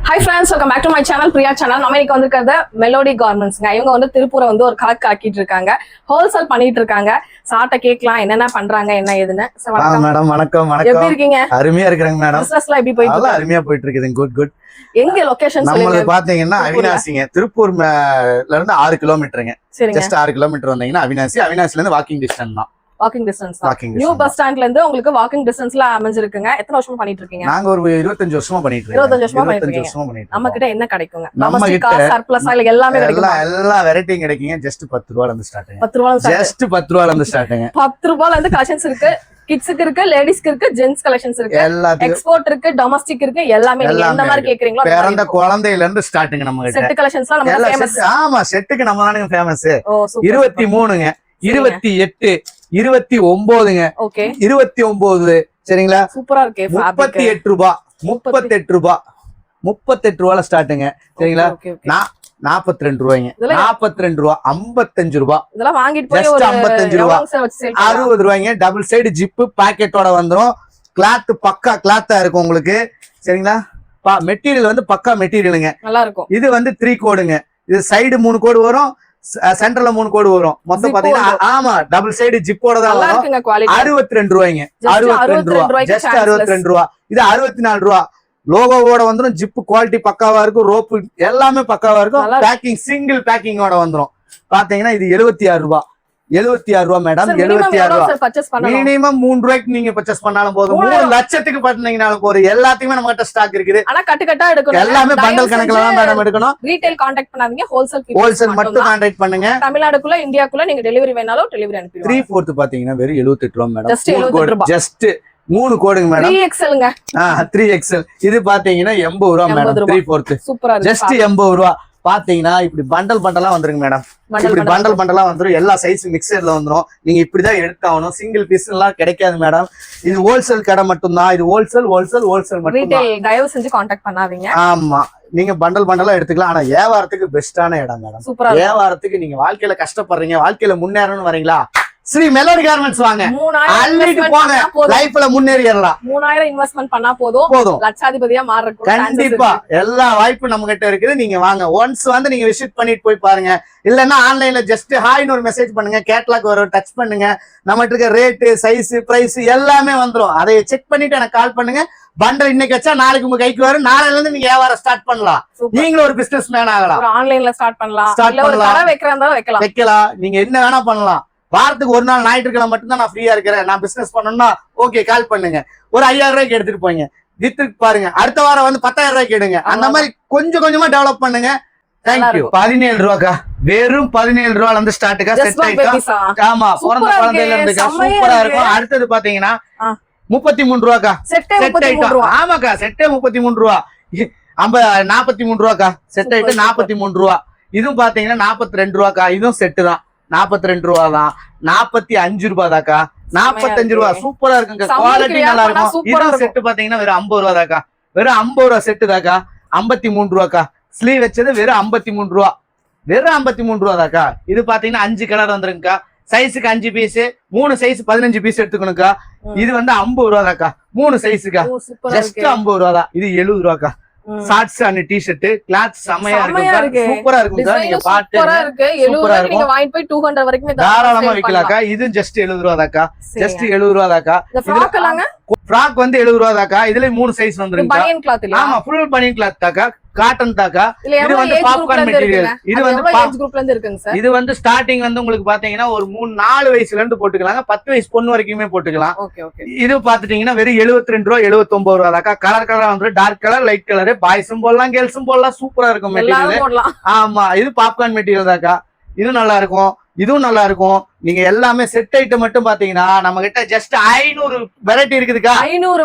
Hi friends, welcome back to my channel, Priya channel. நம்ம இன்னைக்கு வந்திருக்கிறது மெலோடி கார்மெண்ட்ஸ்ங்க. இவங்க வந்து திருப்பூரை வந்து ஒரு கலக்கு ஆக்கிட்டு இருக்காங்க. ஹோல்சேல் பண்ணிட்டு இருக்காங்க. சாட்ட கேக்கலாம் என்னென்ன பண்றாங்க என்ன ஏதுன்னு. வணக்கம் மேடம். வணக்கம் வணக்கம். எப்படி இருக்கீங்க? அருமையா இருக்கறேங்க மேடம். பிசினஸ்லாம் எப்படி போயிட்டு இருக்கு? அருமையா போயிட்டு இருக்குது. Good good. எங்க லொகேஷன் சொல்லுங்க. நம்மளது பாத்தீங்கன்னா அவினாசிங்க. திருப்பூர்ல இருந்து 6 கிலோமீட்டருங்க. ஜஸ்ட் 6 கிலோமீட்டர் வந்தீங்கன்னா அவினாசில இருந்து வாக்கிங் டிஸ்டன்ஸ் தான். வாக்கிங் டிஸ்டன்ஸ் தான். நியூ பஸ் ஸ்டாண்ட்ல இருந்து உங்களுக்கு வாக்கிங் டிஸ்டன்ஸ்ல அமைஞ்சிருக்குங்க. எத்தனை வருஷமா பண்ணிட்டு இருக்கீங்க? நாங்க ஒரு 25 வருஷமா பண்ணிட்டு இருக்கோம். 25 வருஷமா பண்ணிட்டு இருக்கீங்க. நம்ம கிட்ட என்ன கிடைக்குங்க? நம்ம கிட்ட சர்ப்ளஸ் இல்ல எல்லாமே கிடைக்கும். எல்லா வெரைட்டியும் கிடைக்குங்க. ஜஸ்ட் 10 ரூபாயில இருந்து ஸ்டார்ட்ங்க. 10 ரூபாயில ஜஸ்ட் 10 ரூபாயில இருந்து ஸ்டார்ட்ங்க. 10 ரூபாயில இருந்து கலெக்ஷன்ஸ் இருக்கு. கிட்ஸ்க்கு இருக்கு, லேடிஸ்க்கு இருக்கு, ஜென்ஸ் கலெக்ஷன்ஸ் இருக்கு, எக்ஸ்போர்ட் இருக்கு, டொமஸ்டிக் இருக்கு, எல்லாமே நீங்க எந்த மாதிரி கேக்குறீங்களோ பிறந்த குழந்தையில இருந்து ஸ்டார்ட்ங்க நம்ம கிட்ட. செட் கலெக்ஷன்ஸ்லாம் நம்ம ஃபேமஸ். ஆமா, செட்டுக்கு நம்ம தானே ஃபேமஸ். 23ங்க, 28, 29ங்க. ஓகே, 29 சரிங்களா? சூப்பரா இருக்கு. 38 ரூபாய், 38 ரூபாய், 38 ரூபாயில ஸ்டார்ட்ங்க. சரிங்களா? 42 ரூபாய்ங்க, 42 ரூபாய், 55 ரூபாய். இதெல்லாம் வாங்கிட்டு போய் ஒரு 55 ரூபாய், 60 ரூபாய்ங்க. டபுள் சைடு ஜிப்பு பாக்கெட்டோட வந்துரும். கிளாத் பக்கா கிளாத்தா இருக்கும் உங்களுக்கு. சரிங்களா? மெட்டீரியல் வந்து பக்கா மெட்டீரியலுங்க. நல்லா இருக்கும். இது வந்து 3 கோடுங்க. இது சைடு 3 கோடு வரும், சென்டர்ல 3 கோடு வரும். மொத்தம் பாத்தீங்கன்னா ஆமா டபுள் சைடு ஜிப்போட தான் வரும். 62 ரூபாய்ங்க. 62 ரூபாய், ஜஸ்ட் 62 ரூபாய். இது 64 ரூபாய். லோகோவோட வந்துரும். ஜிப்பு குவாலிட்டி பக்காவா இருக்கும். ரோப்பு எல்லாமே பக்காவா இருக்கும். பேக்கிங் சிங்கிள் பேக்கிங்கோட வந்துரும். பாத்தீங்கன்னா இது 76 ரூபாய். 76 ரூபாய் மேடம். 76 ரூபாய். மினிமம் 3 ரூபாய்க்கு நீங்க பர்ச்சேஸ் பண்ணாலும் போதும். 3 லட்சத்துக்கு பண்ணீங்கனாலும் போதும். எல்லாத்தையுமே நம்ம கிட்ட ஸ்டாக் இருக்குது. ஆனா கட்டு கட்டா எடுக்கணும். எல்லாமே பண்டல் கணக்குல தான் மேடம் எடுக்கணும். ரீட்டைல் கான்டாக்ட் பண்ணாதீங்க. ஹோல்சேல் மட்டும் கான்டாக்ட் பண்ணுங்க. தமிழ்நாடுக்குள்ள இந்தியாக்குள்ள நீங்க டெலிவரி வேணாலும் டெலிவரி அனுப்பிடுவோம். 3/4 பாத்தீங்கன்னா வெறும் 78 ரூபாய் மேடம். ஜஸ்ட் 78 ரூபாய். ஜஸ்ட் 3 கோடுங்க மேடம். 3XLங்க. 3XL. இது பாத்தீங்கன்னா 80 ரூபாய் மேடம். 3/4 சூப்பரா இருக்கு. ஜஸ்ட் 80 ரூபாய். பாத்தீங்கன்னா இப்படி பண்டலா வந்துருங்க மேடம். இப்படி பண்டலா வந்துரும். எல்லா சைஸ் மிக்சர்ல வந்துரும். நீங்க இப்படிதான் எடுத்தாகணும். சிங்கிள் பீஸ் எல்லாம் கிடைக்காது மேடம். இது ஹோல்சேல் கடை மட்டும் தான். இது ஹோல்சேல் மட்டும் ரீட்டைல் தயவு செஞ்சு கான்டாக்ட் பண்ணாதீங்க. ஆமா, நீங்க பண்டலா எடுத்துக்கலாம். ஆனா வியாபாரத்துக்கு பெஸ்டான இடம் மேடம். வியாபாரத்துக்கு நீங்க வாழ்க்கையில கஷ்டப்படுறீங்க, வாழ்க்கையில முன்னேறணும்னு வரீங்களா, ஸ்ரீ மெலோடி கார்மெண்ட்ஸ் வாங்க. அள்ளிட்டு போங்க. லைஃப்ல முன்னேறிடலாம். 3000 இன்வெஸ்ட்மெண்ட் பண்ணா போதும் லட்சாதிபதியா மாறணும். கண்டிப்பா எல்லா வாய்ப்பும் நம்ம கிட்ட இருக்குது. நீங்க வாங்க. ஒன்ஸ் வந்து நீங்க விசிட் பண்ணிட்டு போய் பாருங்க. இல்லன்னா ஆன்லைன்ல ஜஸ்ட் ஹாய்னு ஒரு மெசேஜ் பண்ணுங்க. கேட்லாக் வரும், டச் பண்ணுங்க. நம்ம இருக்க ரேட்டு, சைஸ், பிரைஸ் எல்லாமே வந்துரும். அதை செக் பண்ணிட்டு எனக்கு கால் பண்ணுங்க. பண்டல் இன்னைக்கு வச்சா நாளைக்கு உங்க கைக்கு வரும். நாளைல இருந்து நீங்க வியாபாரம் ஸ்டார்ட் பண்ணலாம். நீங்களும் ஒரு பிசினஸ் மேன் ஆகலாம். ஆன்லைன்ல ஸ்டார்ட் பண்ணலாம். வைக்கலாம். நீங்க என்ன வேணா பண்ணலாம். வாரத்துக்கு ஒரு நாள் ஞாயிற்றுக்கிழமை மட்டும்தான் நான் ஃப்ரீயா இருக்கிறேன். நான் பிசினஸ் பண்ணணும்னா ஓகே கால் பண்ணுங்க. ஒரு 5000 ரூபாய்க்கு எடுத்துட்டு போங்க. வித்துக்கு பாருங்க. அடுத்த வாரம் வந்து 10000 ரூபாய்க்கு எடுங்க. அந்த மாதிரி கொஞ்சம் கொஞ்சமா டெவலப் பண்ணுங்க. தேங்க்யூ. 17 ரூபாய்க்கா. வெறும் 17 ரூபாயில இருந்து ஸ்டார்ட்டுக்கா. செட் ஆயிட்டா. ஆமா, பிறந்த குழந்தையில இருந்து சூப்பரா இருக்கும். அடுத்தது பாத்தீங்கன்னா 33 ரூபாய்க்கா. செட் ஆயிட்டா. ஆமாக்கா, செட்டே 33 ரூபா. 43 ரூபாய்க்கா. செட் ஆயிட்டு 43 ரூபா. இதுவும் பாத்தீங்கன்னா 42 ரூபாய்க்கா. இதுவும் செட்டு தான். 42 ரூபா தான். 45 ரூபாய் தாக்கா. 45 ரூபா. சூப்பரா இருக்குங்க. குவாலிட்டி நல்லா இருக்கும். இதுவும் செட்டு பாத்தீங்கன்னா வெறும் 50 ரூபா தாக்கா. வெறும் 50 ரூபா செட்டு தாக்கா. 53 ரூபாக்கா. ஸ்லீவ் வச்சது வெறும் 53 ரூபா. வெறும் 53 ரூபா தாக்கா. இது பாத்தீங்கன்னா 5 கலர் வந்துருங்கக்கா. சைஸுக்கு 5 பீஸ், 3 சைஸ் 15 பீஸ் எடுத்துக்கணுக்கா. இது வந்து 50 ரூபா தாக்கா. 3 சைஸுக்கா. ஜஸ்ட் 50 ரூபா தான். இது 70 ரூபாக்கா. ஷார்ட்ஸ் அண்ட் டி-ஷர்ட் கிளாத் செமையா இருக்கு. சூப்பரா இருக்குங்க. நீங்க பாட்டு சூப்பரா இருக்கு. 70 நீங்க வாங்கி போய் 200 வரைக்கும் தாராளமா விக்கலாம்க்கா. இது ஜஸ்ட் 70 ரூபா தாக்கா. ஜஸ்ட் 70 ரூபா தாக்கா. ஃப்ராக் வந்து 70 ரூபா தாக்கா. இதுல 3 சைஸ் வந்துருங்க. பனியன் கிளாத் இல்ல. ஆமா, ஃபுல் பனியன் கிளாத் தாக்கா. காட்டன் தாக்கா. இது வந்து பாப்கார்ன் மெட்டீரியல். இது வந்து ஏஜ் குரூப்ல இருந்து இருக்குங்க சார். இது வந்து ஸ்டார்டிங் வந்து உங்களுக்கு பாத்தீங்கன்னா ஒரு 4 வயசுல இருந்து போட்டுக்கலாங்க. 10 வயசு பொண்ணு வரைக்குமே போட்டுக்கலாம். இது பாத்துட்டீங்கன்னா வெறும் 72 ரூபா, 79 ரூபா தாக்கா. கலர் வந்து டார்க் கலர், லைட் கலர். பாய்ஸும் போடலாம், கேர்ள்ஸும் போடலாம். சூப்பரா இருக்கும் மெட்டீரியல். ஆமா, இது பாப்கார்ன் மெட்டீரியல் தாக்கா. இது நல்லா இருக்கும். இதுவும் நல்லா இருக்கும். நீங்க எல்லாமே செட் ஐட்டம் மட்டும் பாத்தீங்கன்னா நம்ம கிட்ட ஜஸ்ட் 500 வெரைட்டி இருக்குதுக்கா. 500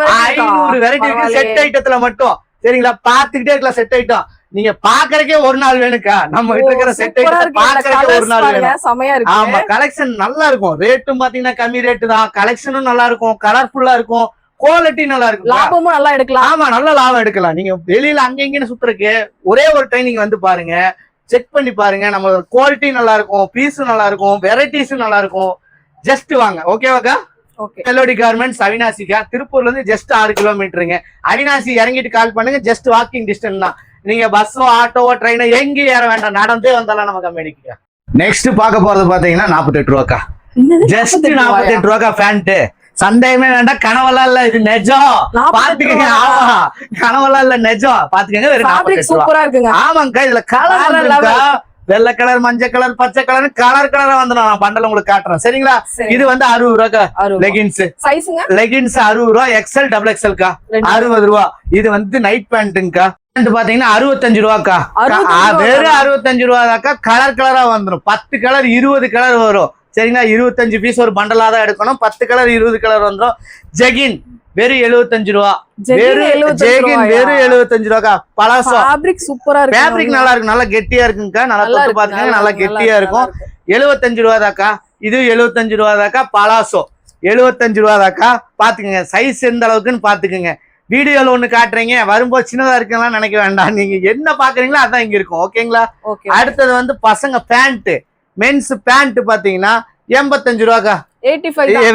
வெரைட்டி இருக்கு செட் ஐட்டத்துல மட்டும். சரிங்களா? பாத்துக்கிட்டே இருக்கலாம். செட் ஐட்டம் நீங்க பாக்குறதுக்கே ஒரு நாள் வேணுக்கா. நம்ம கிட்ட இருக்கிற செட் ஐட்டம் பாக்குறதுக்கே ஒரு நாள் வேணும். ஆமா, கலெக்ஷன் நல்லா இருக்கும். ரேட்டும் பாத்தீங்கன்னா கம்மி ரேட்டு தான். கலெக்ஷனும் நல்லா இருக்கும். கலர்ஃபுல்லா இருக்கும். குவாலிட்டி நல்லா இருக்கும். லாபமும் நல்லா எடுக்கலாம். ஆமா, நல்ல லாபம் எடுக்கலாம். நீங்க வெளியில அங்க இங்கன்னு சுத்துறதுக்கு ஒரே ஒரு டைம் நீங்க வந்து பாருங்க. செக் பண்ணி பாருங்க. நம்ம குவாலிட்டி நல்லா இருக்கும். பீஸும் நல்லா இருக்கும். வெரைட்டிஸும் நல்லா இருக்கும். ஜஸ்ட் வாங்க. ஓகேவாக்கா? மெலோடி கார்மெண்ட்ஸ் அவினாசிக்கா. திருப்பூர்ல இருந்து ஜஸ்ட் 6 கிலோமீட்டருங்க. அவினாசி இறங்கிட்டு கால் பண்ணுங்க. ஜஸ்ட் வாக்கிங் டிஸ்டன்ஸ் தான். நீங்க பஸ்ஸோ ஆட்டோவோ ட்ரெயினோ எங்கேயும் ஏற வேண்டாம், நடந்தே வந்தாலும் நம்ம கம்பெனிக்கு. நெக்ஸ்ட் பார்க்க போறது பாத்தீங்கன்னா 48 ரூபாக்கா. Just 48 ரூபாக்கா pant. சந்தேகமே வேண்டாம், கனவெல்லாம் இல்ல, இது நிஜம். பாத்துக்கங்க. ஆமா, கனவெல்லாம் இல்ல, நிஜம். பாத்துக்கங்க. வெறும் 48 ரூபா. ஆமாங்கக்கா. இதுல கலர் வெள்ளை கலர், மஞ்சள் கலர், பச்சை கலர், கலரா வந்து நான் பண்டல உங்களுக்கு காட்டுறேன். சரிங்களா? இது வந்து 60 ரூபாக்கா. லெகின்ஸ் லெகின்ஸ் 60 ரூபா. எக்ஸ்எல் டபுள் எக்ஸ்எல்கா 60 ரூபா. இது வந்து நைட் பேண்ட்டுங்கக்கா. பாத்தீங்கன்னா 65 ரூபாக்கா. வெறும் 65 ரூபாக்கா. கலரா வந்துடும். 10 கலர் 20 கலர் வரும். சரிங்களா? 25 பீஸ் ஒரு பண்டலா தான் எடுக்கணும். 10 கலர் 20 கலர் வந்துடும். ஜெகின் வெறும் 75 ரூபா. ஜெகின் வெறும் 75 ரூபாக்கா. பலாசோ ஃபேப்ரிக் சூப்பரா இருக்கு. ஃபேப்ரிக் நல்லா இருக்கு, நல்லா கெட்டியா இருக்குங்கக்கா. நல்லா தொட்டு பாத்துக்கங்க, நல்லா கெட்டியா இருக்கும். 75 ரூபா தாக்கா. இது 75 ரூபா தாக்கா. பலாசோ 75 ரூபா தாக்கா. பாத்துக்கங்க சைஸ் எந்த அளவுக்குன்னு பாத்துக்கங்க. வீடியோல ஒண்ணு காட்டுறீங்க, வரும்போது சின்னதா இருக்குன்னு நினைக்க வேண்டாம். நீங்க என்ன பாக்குறீங்களோ அதான் இங்க இருக்கும். ஓகேங்களா? அடுத்தது வந்து பசங்க பேண்ட், மென்ஸ் பேண்ட் பாத்தீங்கன்னா 85 ரூபாக்கா.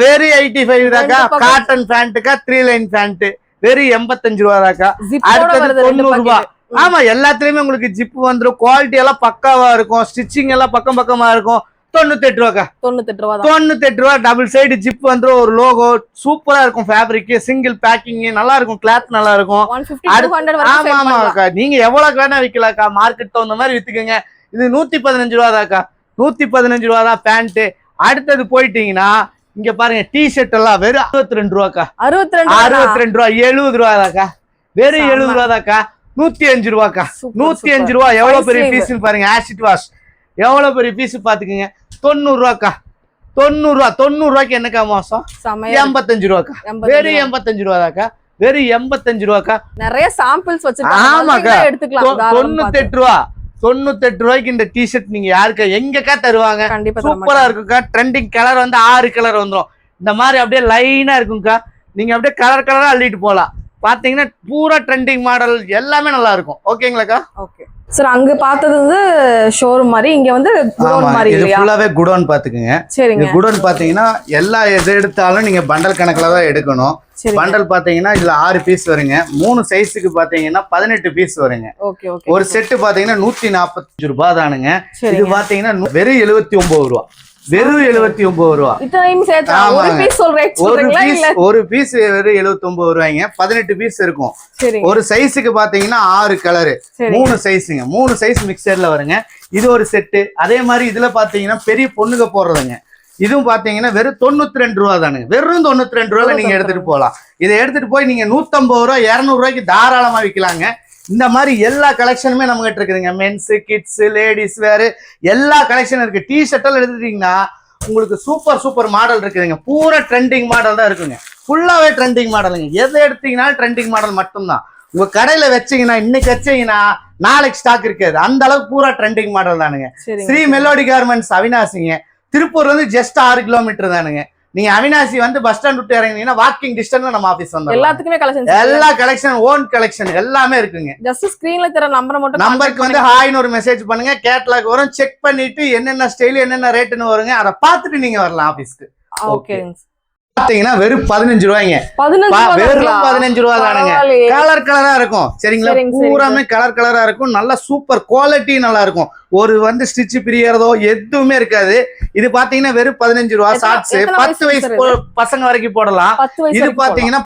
வெறும் 85 தாக்கா. காட்டன் பேண்ட்டுக்கா. 3 லைன் பேண்ட் வெறும் 85 ரூபா தாக்கா. அடுத்தது 90 ரூபா. ஆமா, எல்லாத்துலயுமே உங்களுக்கு ஜிப் வந்துடும். குவாலிட்டி எல்லாம் பக்காவா இருக்கும். ஸ்டிச்சிங் எல்லாம் பக்கமா இருக்கும். 98 ரூபாக்கா. 98 ரூபா. டபுள் சைடு ஜிப் வந்துடும். ஒரு லோகோ சூப்பரா இருக்கும். ஃபேப்ரிக் சிங்கிள் பேக்கிங் நல்லா இருக்கும். கிளாத் நல்லா இருக்கும். ஆமா ஆமாக்கா. நீங்க எவ்வளவு வேணா விக்கலாக்கா. மார்க்கெட் தகுந்த மாதிரி வித்துக்குங்க. இது 115 ரூபா தாக்கா. 115 ரூபா தான் பேண்ட். அடுத்தது போயிட்டீங்கன்னா இங்க பாருங்க, டி ஷர்ட் எல்லாம் வெறும் 62 ரூபாக்கா. 62 ரூபா. 70 ரூபா தாக்கா. வெறும் 70 ரூபா தாக்கா. 105 ரூபாக்கா. 105 ரூபா. எவ்வளவு பெரிய பீஸ் பாருங்க. ஆசிட் வாஷ் எவ்வளவு பெரிய பீஸ் பாத்துக்கங்க. 90 ரூபாக்கா. 90 ரூபா. 90 ரூபாய்க்கு என்னக்கா மோசம்? 85 ரூபாக்கா. வெறும் 85 ரூபா தாக்கா. வெறும் 85 ரூபாக்கா. நிறைய சாம்பிள்ஸ் வச்சிருக்காங்க. ஆமாக்கா. எடுத்துக்கலாம். 98 ரூபா. 98 ரூபாய்க்கு இந்த டிஷர்ட் நீங்க யாருக்கா எங்கக்கா தருவாங்க? சூப்பரா இருக்குக்கா. ட்ரெண்டிங் கலர் வந்து 6 கலர் வந்துடும். இந்த மாதிரி அப்படியே லைனா இருக்கும்க்கா. நீங்க அப்படியே கலரா அள்ளிட்டு போலாம். பாத்தீங்கன்னா பூரா ட்ரெண்டிங் மாடல் எல்லாமே நல்லா இருக்கும். ஓகேங்களாக்கா? Okay sir. அங்க பார்த்தது வந்து ஷோரூம் மாதிரி, இங்க வந்து குடோன் மாதிரி. இது ஃபுல்லாவே குடோன் பாத்துக்கங்க. சரிங்க. குடோன் பாத்தீங்கன்னா எல்லா எது எடுத்தாலும் நீங்க பண்டல் கணக்குல தான் எடுக்கணும். பண்டல் பாத்தீங்கன்னா இதுல 6 பீஸ் வருங்க. 3 சைஸுக்கு பாத்தீங்கன்னா 18 பீஸ் வருங்க. ஒரு செட்டு பாத்தீங்கன்னா 145 ரூபாய் தானுங்க. இது பாத்தீங்கன்னா வெறும் 79 ரூபா. வெறும் 79 ரூபா. ஒரு பீஸ் வெறும் 79 ரூபாய்ங்க. 18 பீஸ் இருக்கும். ஒரு சைஸுக்கு பாத்தீங்கன்னா 6 கலரு, 3 சைஸுங்க. 3 சைஸ் மிக்சர்ல வருங்க. இது ஒரு செட்டு. அதே மாதிரி இதுல பாத்தீங்கன்னா பெரிய பொண்ணுங்க போடுறதுங்க. இதுவும் பாத்தீங்கன்னா வெறும் 92 ரூபா தானுங்க. வெறும் 92 ரூபாய்ல நீங்க எடுத்துட்டு போகலாம். இதை எடுத்துட்டு போய் நீங்க 150 ரூபா 200 ரூபாய்க்கு தாராளமா விற்கலாங்க. இந்த மாதிரி எல்லா கலெக்ஷனுமே நம்ம கிட்ட இருக்குதுங்க. மென்ஸ், கிட்ஸ், லேடிஸ் வேறு எல்லா கலெக்ஷனும் இருக்கு. டி ஷர்ட் எல்லாம் எடுத்துட்டீங்கன்னா உங்களுக்கு சூப்பர் மாடல் இருக்குதுங்க. பூரா ட்ரெண்டிங் மாடல் தான் இருக்குங்க. ஃபுல்லாவே ட்ரெண்டிங் மாடலுங்க. எதை எடுத்தீங்கன்னா ட்ரெண்டிங் மாடல் மட்டும்தான். உங்க கடையில வச்சீங்கன்னா இன்னைக்கு வச்சீங்கன்னா நாளைக்கு ஸ்டாக் இருக்காது. அந்த அளவுக்கு பூரா ட்ரெண்டிங் மாடல் தானுங்க. ஸ்ரீ மெலோடி கார்மெண்ட்ஸ் அவினாசிங்க. திருப்பூர்ல இருந்து ஜஸ்ட் 6 கிலோமீட்டர் தானுங்க. நீங்க அவினாசி வந்து பஸ் ஸ்டாண்ட் விட்டு இறங்கினீங்கன்னா வாக்கிங் டிஸ்டன்ஸ்ல நம்ம ஆபீஸ் வந்து எல்லாத்துக்குமே கலெக்ஷன், எல்லா கலெக்ஷன், ஓன் கலெக்ஷன் எல்லாமே இருக்குங்க. ஜஸ்ட் ஸ்கிரீன்ல தெரிய நம்பருக்கு வந்து ஹாய்னு ஒரு மெசேஜ் பண்ணுங்க. கேட்டலாக் வரும். செக் பண்ணிட்டு என்னென்ன ஸ்டைல் என்னென்ன ரேட்னு வருங்க. அதை பார்த்துட்டு நீங்க வரலாம் ஆபீஸ்க்கு. ஓகே. பாத்தீங்கன்னா வெறும் 15 ரூபாய்ங்க. வெறும் 15 ரூபா தானுங்க. கலரா இருக்கும். சரிங்களா? பூராமே கலரா இருக்கும். நல்ல சூப்பர் குவாலிட்டி நல்லா இருக்கும். ஒரு வந்து ஸ்டிச் பிரியறதோ எதுவுமே இருக்காது. இது பாத்தீங்கன்னா வெறும் 15 ரூபா. ஷார்ட்ஸ் 10 வயசு பசங்க வரைக்கும் போடலாம். இது பாத்தீங்கன்னா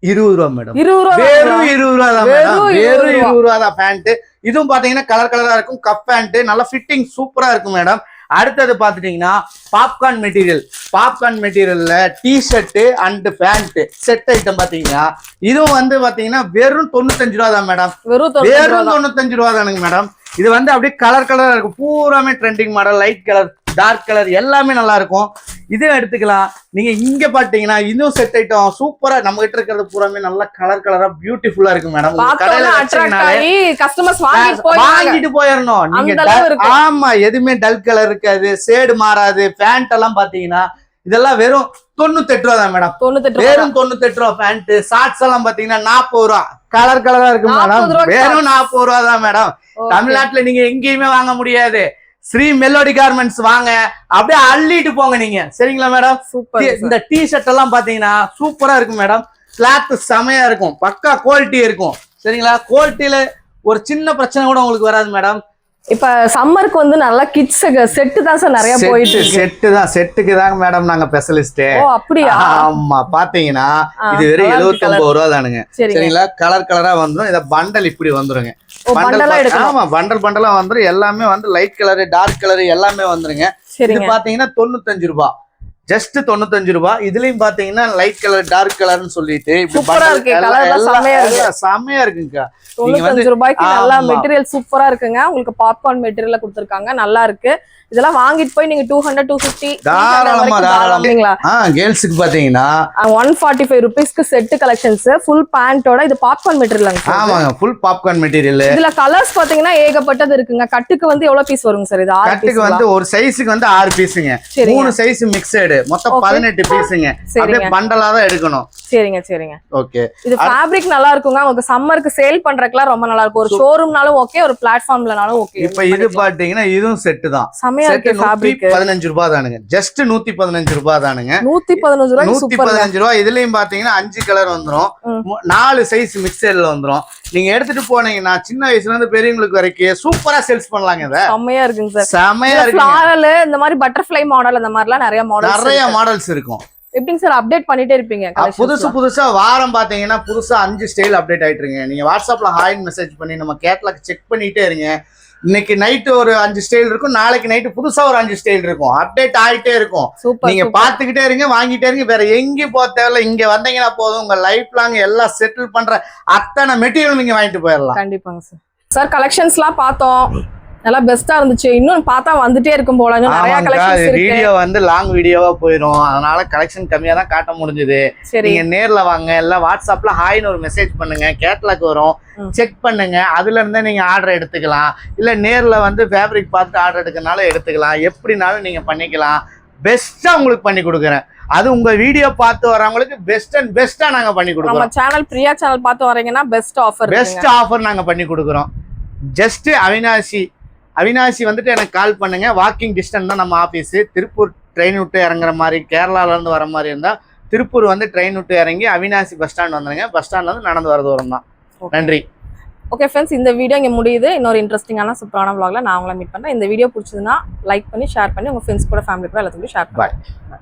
20 ரூபா மேடம். வெறும் 20 ரூபா தான் மேடம். வெறும் 20 ரூபா தான் பேண்ட். இதுவும் பாத்தீங்கன்னா கலரா இருக்கும். கப் பேண்ட் நல்ல ஃபிட்டிங் சூப்பரா இருக்கும் மேடம். அடுத்தது பாத்துட்டீங்கன்னா பாப்கார்ன் மெட்டீரியல். பாப்கார்ன் மெட்டீரியல்ல T shirt and pant set item பாத்தீங்கன்னா இதுவும் வந்து பாத்தீங்கன்னா வெறும் 95 ரூபா தான் மேடம். வெறும் 95 ரூபா தானுங்க மேடம். இது வந்து அப்படியே கலரா இருக்கும். பூராமே trending model. Light colour, dark colour எல்லாமே நல்லா இருக்கும். இதுவும் எடுத்துக்கலாம். நீங்க இங்க பாத்தீங்கன்னா இன்னும் செட் ஐட்டம் சூப்பரா நம்ம கிட்ட இருக்கிறது பூராமே நல்லா கலரா பியூட்டிஃபுல்லா இருக்கு மேடம். கடையில வாங்கிட்டு போயிடணும் நீங்க. ஆமா, எதுவுமே டல் கலர் இருக்காது, ஷேடு மாறாது. பேண்ட் எல்லாம் பாத்தீங்கன்னா இதெல்லாம் வெறும் 98 ரூபா தான் மேடம். வெறும் 98 ரூபா பேண்ட். ஷார்ட்ஸ் எல்லாம் பாத்தீங்கன்னா 40 ரூபா. கலரா இருக்கு மேடம். வெறும் 40 ரூபா தான் மேடம். தமிழ்நாட்டுல நீங்க எங்கேயுமே வாங்க முடியாது. ஸ்ரீ மெலோடி கார்மெண்ட்ஸ் வாங்க, அப்படியே அள்ளிட்டு போங்க நீங்க. சரிங்களா மேடம்? இந்த டி ஷர்ட் எல்லாம் பாத்தீங்கன்னா சூப்பரா இருக்கும் மேடம். கிளாத் செமையா இருக்கும். பக்கா குவாலிட்டி இருக்கும். சரிங்களா? குவாலிட்டியில ஒரு சின்ன பிரச்சனை கூட உங்களுக்கு வராது மேடம். இப்ப சம்மருக்கு வந்து நல்லா கிட்ஸ் செட்டு தான் சார் நிறைய போயிட்டு இருக்கு. செட்டு தான், செட்டுக்கு தாங்க மேடம் நாங்க ஸ்பெஷலிஸ்ட். ஓ அப்படியா? ஆமா, பாத்தீங்கன்னா இது வெறும் 79 ரூபா தானுங்க. சரிங்களா, கலர் கலரா வந்துரும். இத பண்டல் இப்படி வந்துருங்க. ஆமா, பண்டலா வந்துரும். எல்லாமே வந்து லைட் கலர், டார்க் கலர் எல்லாமே வந்துருங்க. இது பாத்தீங்கன்னா 95 ரூபா, ஜஸ்ட் 95 ரூபா. இதுலயும் பாத்தீங்கன்னா லைட் கலர், டார்க் கலர்னு சொல்லிட்டு செமையா இருக்குங்க. 95 ரூபாய்க்கு நல்லா மெட்டீரியல் சூப்பரா இருக்குங்க. உங்களுக்கு பாப்கார்ன் மெட்டீரியல் கொடுத்துருக்காங்க, நல்லா இருக்கு. இதெல்லாம் வாங்கிட்டு போய் நீங்க 200 250 தாராளமா. கேர்ள்ஸ்க்கு பாத்தீங்கன்னா 145 ரூபீஸ்க்கு செட் கலெக்ஷன்ஸ் ஃபுல் பேண்டோட. இது பாப்கார்ன் மெட்டீரியல். ஆமாங்க, ஃபுல் பாப்கார்ன் மெட்டீரியல். இதுல கலர்ஸ் பாத்தீங்கன்னா ஏகப்பட்டது இருக்குங்க. கட்டுக்கு வந்து எவ்வளவு பீஸ் வருங்க சார்? இது 6 கட்டுக்கு வந்து ஒரு சைஸ்க்கு வந்து 6 பீஸ்ங்க. 3 சைஸ் மிக்ஸ்டு, மொத்தம் 18 பீஸ்ங்க. அப்படியே பண்டலா தான் எடுக்கணும். சரிங்க. ஓகே, இது ஃபேப்ரிக் நல்லா இருக்குங்க. உங்களுக்கு சம்மருக்கு சேல் பண்றதுக்குலாம் ரொம்ப நல்லா இருக்கும். ஒரு ஷோரூம்னாலும் ஓகே, ஒரு பிளாட்ஃபார்ம்லனாலும் ஓகே. இப்போ இது பாத்தீங்கன்னா இதுவும் செட் தான். செமையா இருக்கு. ஃபேப்ரிக் 15 ரூபாய் தானுங்க. ஜஸ்ட் 115 ரூபாய் தானுங்க. 115 ரூபாய். 115 ரூபாய். இதுலயும் பாத்தீங்கன்னா 5 கலர் வந்துரும், 4 சைஸ் மிக்சர்ல வந்துரும். நீங்க எடுத்துட்டு போனீங்கன்னா சின்ன வயசுல இருந்து பெரியவங்களுக்கு வரைக்கும் சூப்பரா சேல்ஸ் பண்ணலாங்க. இத செமையா இருக்குங்க சார். செமையா இருக்கு. ஃப்ளாரல், இந்த மாதிரி பட்டர்ஃப்ளை மாடல், அந்த மாதிரிலாம் நிறைய மாடல்ஸ் இருக்கும். எப்படிங்க சார் அப்டேட் பண்ணிட்டே இருப்பீங்க? புதுசா வாரம் பாத்தீங்கன்னா புதுசா 5 ஸ்டைல் அப்டேட் ஆயிட்டு இருக்கு. நீங்க வாட்ஸ்அப்ல ஹாய்னு மெசேஜ் பண்ணி நம்ம கேட்லாக் செக் பண்ணிட்டே இருங்க. இன்னைக்கு நைட்டு ஒரு 5 ஸ்டைல் இருக்கும், நாளைக்கு நைட்டு புதுசா ஒரு 5 ஸ்டைல் இருக்கும். அப்டேட் ஆயிட்டே இருக்கும். நீங்க பாத்துக்கிட்டே இருங்க, வாங்கிட்டே இருங்க. வேற எங்கேயும் போக தேவையில்ல. இங்க வந்தீங்கன்னா போதும், உங்க லைஃப் லாங் எல்லாம் செட்டில் பண்ற அத்தனை மெட்டீரியல் நீங்க வாங்கிட்டு போயிடலாம். கண்டிப்பாங்க சார். சார் கலெக்ஷன்ஸ் எல்லாம் பார்த்தோம், நல்லா பெஸ்டா இருந்துச்சு. இன்னும் பார்த்தா வந்துட்டே இருக்கும் போல. நிறைய கலெக்ஷன்ஸ் இருக்கு. வீடியோ வந்து லாங் வீடியோவா போயிடும், அதனால கலெக்ஷன் கம்மியா தான் காட்ட முடிஞ்சது. நீங்க நேர்ல வாங்க, இல்ல வாட்ஸ்அப்ல ஹாய்னு ஒரு மெசேஜ் பண்ணுங்க, கேட்லாக் வரும், செக் பண்ணுங்க. அதுல இருந்தே நீங்க ஆர்டர் எடுத்துக்கலாம். இல்ல நேர்ல வந்து ஃபேப்ரிக் பார்த்து ஆர்டர் எடுக்கனால எடுத்துக்கலாம். எப்படினாலும் நீங்க பண்ணிக்கலாம். பெஸ்டா உங்களுக்கு பண்ணி கொடுக்குறேன். அது உங்க வீடியோ பார்த்து வரவங்களுக்கு பெஸ்டா நாங்க பண்ணி கொடுக்குறோம். நம்ம சேனல் பிரியா சேனல் பார்த்து வரீங்கன்னா பெஸ்ட் ஆஃபர் நாங்க பண்ணி கொடுக்குறோம். ஜஸ்ட் அவினாசி வந்துட்டு எனக்கு கால் பண்ணுங்க. வாக்கிங் டிஸ்டன்ஸ் தான் நம்ம ஆஃபீஸு. திருப்பூர் ட்ரெயின் விட்டு இறங்குற மாதிரி, கேரளால இருந்து வர மாதிரி இருந்தால் திருப்பூர் வந்து ட்ரெயின் விட்டு இறங்கி அவினாசி பஸ் ஸ்டாண்ட் வந்துருங்க. பஸ் ஸ்டாண்ட்ல இருந்து நடந்து வர தூரம் தான். நன்றி. ஓகே ஃப்ரெண்ட்ஸ், இந்த வீடியோ இங்கே முடியுது. இன்னொரு இன்ட்ரெஸ்டிங்கான சூப்பரான vlogல நான் உங்களை மீட் பண்ணுறேன். இந்த வீடியோ பிடிச்சதுன்னா லைக் பண்ணி ஷேர் பண்ணி உங்கள் ஃப்ரெண்ட்ஸ் கூட, ஃபேமிலி கூட எல்லாத்துக்கும் ஷேர் பண்ணுங்க.